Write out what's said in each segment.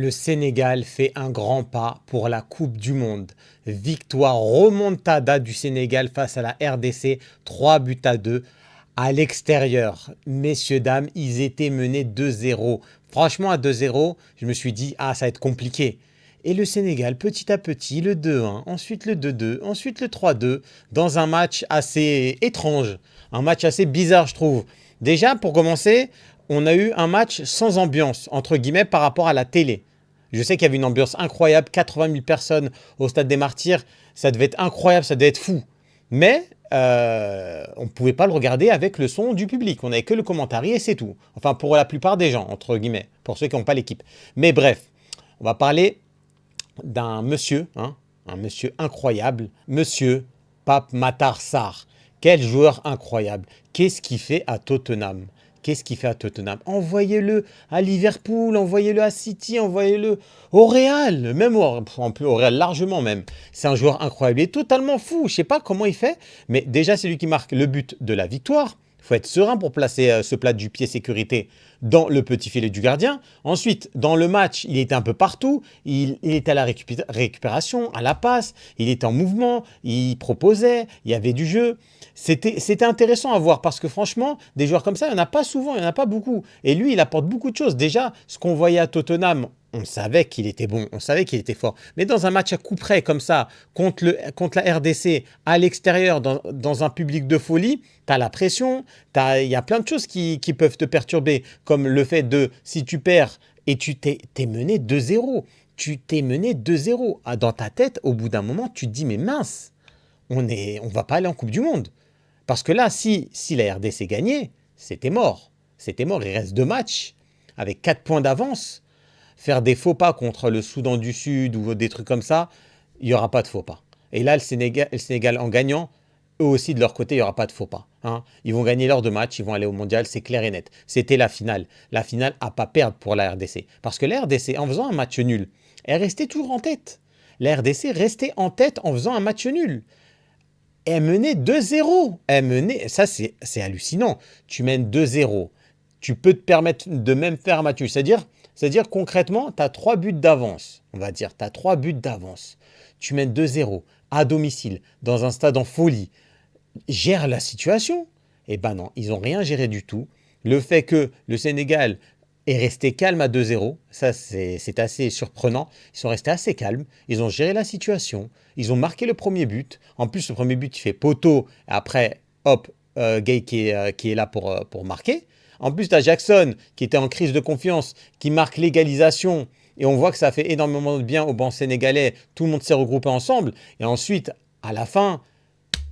Le Sénégal fait un grand pas pour la Coupe du Monde. Victoire remontada du Sénégal face à la RDC, 3 buts à 2 à l'extérieur. Messieurs, dames, ils étaient menés 2-0. Franchement, à 2-0, je me suis dit, ah, ça va être compliqué. Et le Sénégal, petit à petit, le 2-1, ensuite le 2-2, ensuite le 3-2, dans un match assez étrange, un match assez bizarre, je trouve. Déjà, pour commencer, on a eu un match sans ambiance, entre guillemets, par rapport à la télé. Je sais qu'il y avait une ambiance incroyable, 80 000 personnes au Stade des Martyrs, ça devait être incroyable, ça devait être fou. Mais on ne pouvait pas le regarder avec le son du public, on n'avait que le commentary et c'est tout. Enfin, pour la plupart des gens, entre guillemets, pour ceux qui n'ont pas l'équipe. Mais bref, on va parler d'un monsieur, hein, un monsieur incroyable, monsieur Pape Matar Sarr. Quel joueur incroyable. Qu'est-ce qu'il fait à Tottenham? Qu'est-ce qu'il fait à Tottenham? Envoyez-le à Liverpool, envoyez-le à City, envoyez-le au Real, même au Real largement même. C'est un joueur incroyable, il est totalement fou. Je ne sais pas comment il fait, mais déjà c'est lui qui marque le but de la victoire. Il faut être serein pour placer ce plat du pied sécurité dans le petit filet du gardien. Ensuite, dans le match, il était un peu partout. Il était à la récupération, à la passe. Il était en mouvement. Il proposait. Il y avait du jeu. C'était intéressant à voir parce que franchement, des joueurs comme ça, il n'y en a pas souvent, il n'y en a pas beaucoup. Et lui, il apporte beaucoup de choses. Déjà, ce qu'on voyait à Tottenham, on savait qu'il était bon, on savait qu'il était fort. Mais dans un match à coup près comme ça, contre la RDC, à l'extérieur, dans un public de folie, tu as la pression, il y a plein de choses qui peuvent te perturber, comme le fait de, si tu perds et tu t'es mené 2-0, tu t'es mené 2-0. Ah, dans ta tête, au bout d'un moment, tu te dis, mais mince, on va pas aller en Coupe du Monde. Parce que là, si la RDC gagnait, c'était mort. C'était mort, il reste 2 matchs, avec 4 points d'avance. Faire des faux pas contre le Soudan du Sud ou des trucs comme ça, il n'y aura pas de faux pas. Et là, le Sénégal en gagnant, eux aussi de leur côté, il n'y aura pas de faux pas. Hein. Ils vont gagner leurs 2 matchs, ils vont aller au mondial, c'est clair et net. C'était la finale. La finale à pas perdre pour la RDC. Parce que la RDC, en faisant un match nul, elle restait toujours en tête. La RDC restait en tête en faisant un match nul. Elle menait 2-0. Ça c'est hallucinant. Tu mènes 2-0. Tu peux te permettre de même faire un match nul. C'est-à-dire concrètement, tu as 3 buts d'avance. On va dire, tu as 3 buts d'avance. Tu mènes 2-0 à domicile, dans un stade en folie. Gère la situation. Eh ben non, ils n'ont rien géré du tout. Le fait que le Sénégal est resté calme à 2-0, ça c'est assez surprenant. Ils sont restés assez calmes, ils ont géré la situation, ils ont marqué le premier but. En plus, le premier but, il fait poteau. Après, hop, Gay qui est là pour marquer. En plus, tu as Jackson qui était en crise de confiance, qui marque l'égalisation. Et on voit que ça fait énormément de bien au banc sénégalais. Tout le monde s'est regroupé ensemble. Et ensuite, à la fin,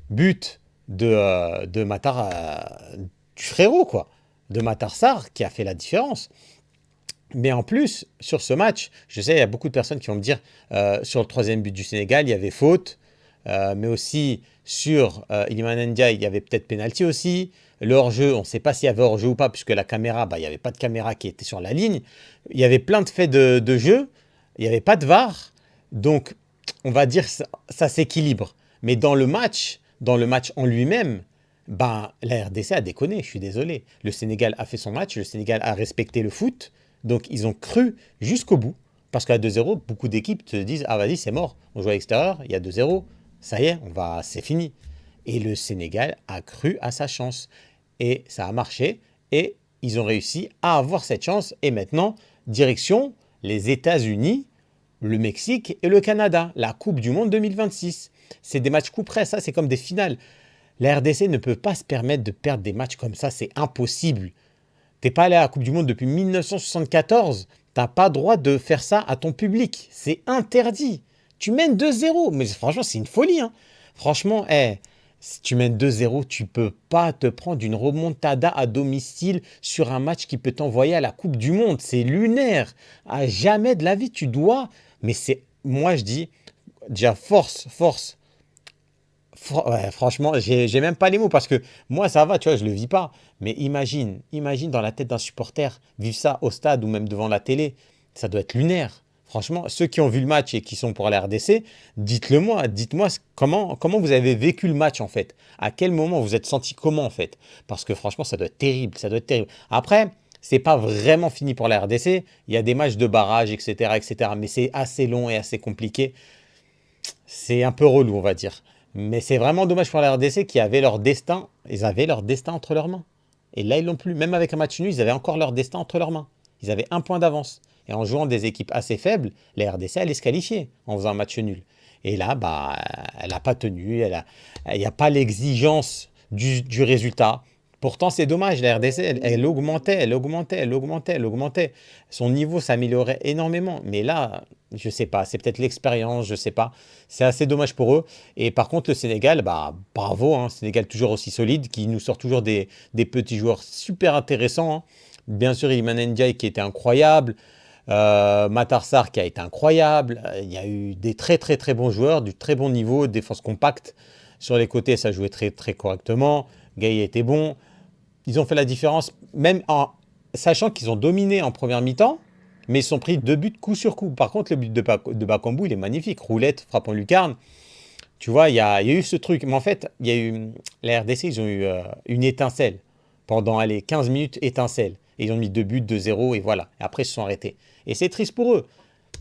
but de Matar, du frérot, quoi. De Matar Sarr, qui a fait la différence. Mais en plus, sur ce match, je sais, il y a beaucoup de personnes qui vont me dire sur le troisième but du Sénégal, il y avait faute, mais aussi sur Iliman Ndiaye, il y avait peut-être pénalty aussi. Le hors-jeu, on ne sait pas s'il y avait hors-jeu ou pas, puisque la caméra, bah, il n'y avait pas de caméra qui était sur la ligne. Il y avait plein de faits de jeu, il n'y avait pas de VAR, donc on va dire que ça s'équilibre. Mais dans le match en lui-même, ben, la RDC a déconné, je suis désolé. Le Sénégal a fait son match, le Sénégal a respecté le foot, donc ils ont cru jusqu'au bout. Parce qu'à 2-0, beaucoup d'équipes te disent, ah vas-y, c'est mort, on joue à l'extérieur, il y a 2-0, ça y est, c'est fini. Et le Sénégal a cru à sa chance. Et ça a marché, et ils ont réussi à avoir cette chance. Et maintenant, direction les États-Unis, le Mexique et le Canada, la Coupe du Monde 2026. C'est des matchs coup près, ça c'est comme des finales. La RDC ne peut pas se permettre de perdre des matchs comme ça, c'est impossible. T'es pas allé à la Coupe du Monde depuis 1974, t'as pas droit de faire ça à ton public, c'est interdit. Tu mènes 2-0, mais franchement c'est une folie. Hein. Franchement, si tu mènes 2-0, tu peux pas te prendre une remontada à domicile sur un match qui peut t'envoyer à la Coupe du Monde. C'est lunaire. À jamais de la vie, tu dois. Mais moi je dis, déjà force. Ouais, franchement, j'ai même pas les mots parce que moi, ça va, tu vois, je le vis pas. Mais imagine dans la tête d'un supporter, vivre ça au stade ou même devant la télé, ça doit être lunaire. Franchement, ceux qui ont vu le match et qui sont pour la RDC, dites-le moi, dites-moi comment vous avez vécu le match en fait. À quel moment vous êtes senti comment en fait. Parce que franchement, ça doit être terrible, ça doit être terrible. Après, c'est pas vraiment fini pour la RDC. Il y a des matchs de barrage, etc., etc. Mais c'est assez long et assez compliqué. C'est un peu relou, on va dire. Mais c'est vraiment dommage pour la RDC qui avaient leur destin. Ils avaient leur destin entre leurs mains. Et là, ils l'ont plus. Même avec un match nul, ils avaient encore leur destin entre leurs mains. Ils avaient un point d'avance. Et en jouant des équipes assez faibles, la RDC allait se qualifier en faisant un match nul. Et là, bah, elle n'a pas tenu. Il n'y a pas l'exigence du résultat. Pourtant, c'est dommage. La RDC, elle augmentait, elle augmentait, elle augmentait, elle augmentait. Son niveau s'améliorait énormément. Mais là, je sais pas. C'est peut-être l'expérience, je sais pas. C'est assez dommage pour eux. Et par contre, le Sénégal, bah, bravo, hein, Sénégal toujours aussi solide, qui nous sort toujours des petits joueurs super intéressants, hein. Bien sûr, Iliman Ndiaye qui était incroyable, Matar Sarr qui a été incroyable. Il y a eu des très très très bons joueurs, du très bon niveau, défense compacte. Sur les côtés, ça jouait très très correctement. Gay était bon. Ils ont fait la différence, même en sachant qu'ils ont dominé en première mi-temps, mais ils se sont pris deux buts coup sur coup. Par contre, le but de Bakambu, il est magnifique. Roulette, frappe en lucarne. Tu vois, il y a eu ce truc. Mais en fait, il y a eu. La RDC, ils ont eu une étincelle. Pendant, allez, 15 minutes, étincelle. Et ils ont mis deux buts, 2-0, et voilà. Et après, ils se sont arrêtés. Et c'est triste pour eux.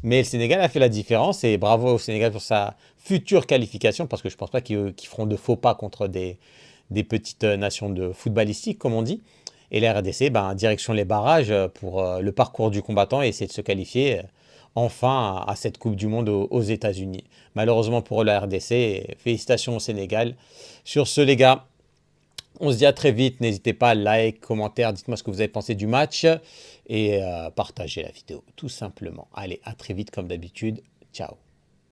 Mais le Sénégal a fait la différence. Et bravo au Sénégal pour sa future qualification. Parce que je ne pense pas qu'ils feront de faux pas contre des petites nations de footballistique, comme on dit. Et la RDC, ben, direction les barrages pour le parcours du combattant et essayer de se qualifier enfin à cette Coupe du Monde aux États-Unis. Malheureusement pour la RDC, félicitations au Sénégal. Sur ce, les gars, on se dit à très vite. N'hésitez pas à like, commentaire, dites-moi ce que vous avez pensé du match et partagez la vidéo, tout simplement. Allez, à très vite comme d'habitude. Ciao.